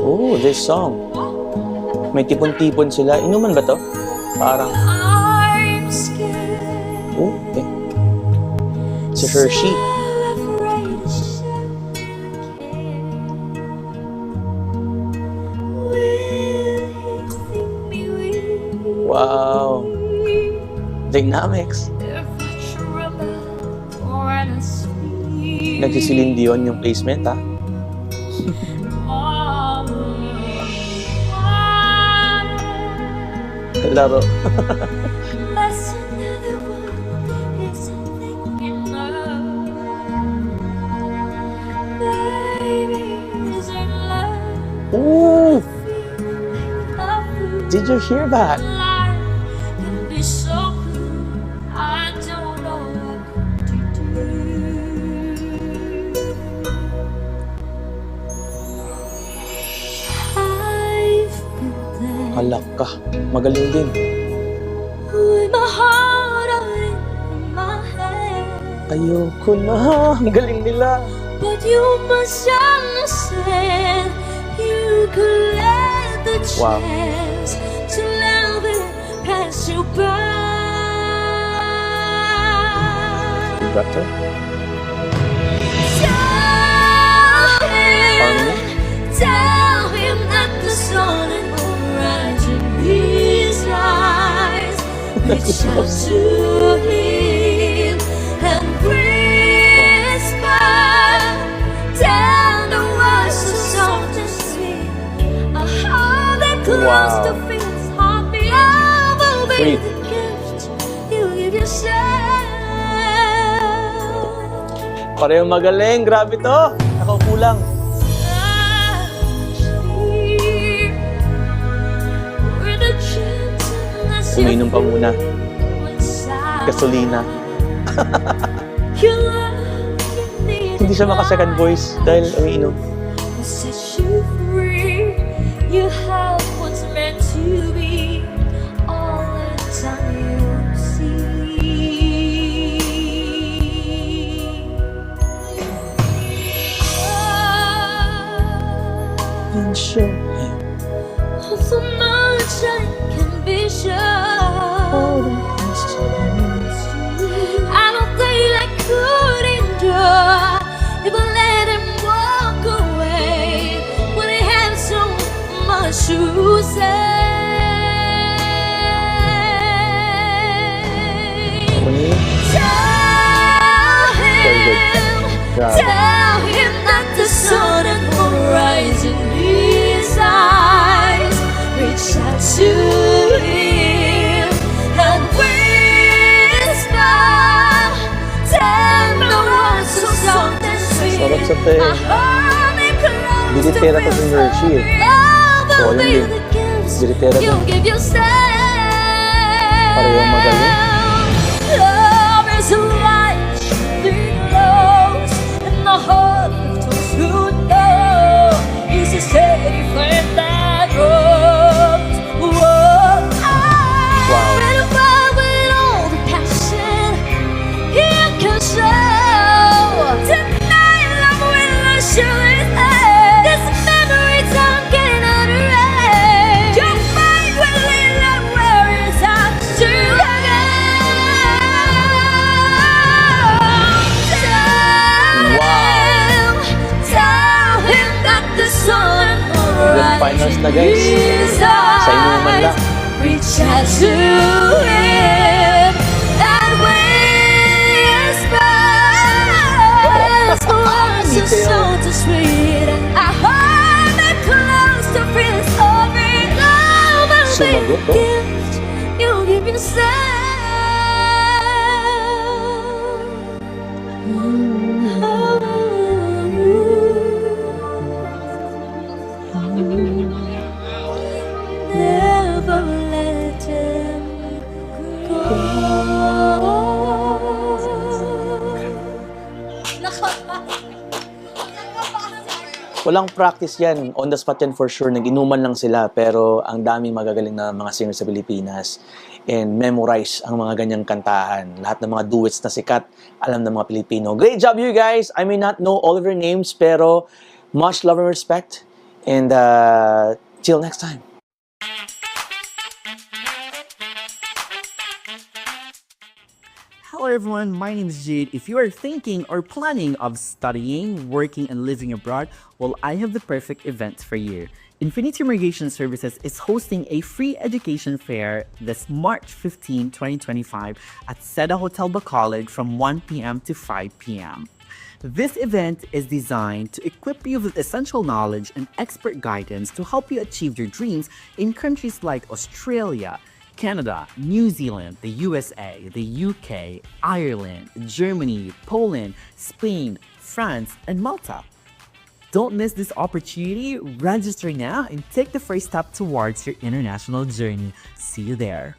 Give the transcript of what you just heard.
Oh, this song. May tipon-tipon sila. Inuman ba to? Parang... Oh, okay. Si Hershey. Wow. Dynamics. Nagsisilin Dion yung placement, ha? Laro. Ooh! Did you hear that? Halak ka. Magaling din. Ayoko na. Ang galing nila. But you must understand, you could let the chance to love it pass you by. Better? Tell him that the sun and moon rise in his eyes. Reach out to him and whisper. Tell the words so soft and sweet. A heart that close to feel his heartbeat. I will be the gift you give yourself. Parehong magaling. Grabe to. Nakaupo lang. Uminom pa muna. Gasolina. Hindi siya maka-second voice dahil umiinom. You have what's meant to be all the time you see. And show him. Oh, so much I can be sure. I don't think I could endure if I let him walk away when he had so much to say. Tell him that the sun and moon rise in his eyes. Reach out to him and whisper. Tell the words so soft and sweet. Sarap sa te. Dilitera to si Hershey eh. So, ayun din. Dilitera to. Parehong magaling. Love is a light shining close in the heart of those who know. He's a steady flame that grows. Whoa. I'm ready to fight with all the passion he can show. Tonight I'm willing to show it. This memory time getting out of range. Your mind will lead up where it's at to Tell him that the sun will Grand finals na guys. Sa inuman lang. Reach out to him and whisper. So soft and sweet. I hold it close to feel his heartbeat. Love will be the gift you give yourself. Never let him go. Walang practice yan. On the spot yan for sure. Nag-inuman lang sila. Pero ang daming magagaling na mga singers sa Pilipinas. And memorize ang mga ganyang kantahan. Lahat ng mga duets na sikat, alam ng mga Pilipino. Great job you guys! I may not know all of your names, pero much love and respect. And till next time. Hello everyone, my name is Jade. If you are thinking or planning of studying, working, and living abroad, well, I have the perfect event for you. Infinity Immigration Services is hosting a free education fair this March 15, 2025 at Seda Hotel Bacolod from 1 p.m. to 5 p.m. This event is designed to equip you with essential knowledge and expert guidance to help you achieve your dreams in countries like Australia, Canada, New Zealand, the USA, the UK, Ireland, Germany, Poland, Spain, France, and Malta. Don't miss this opportunity. Register now and take the first step towards your international journey. See you there.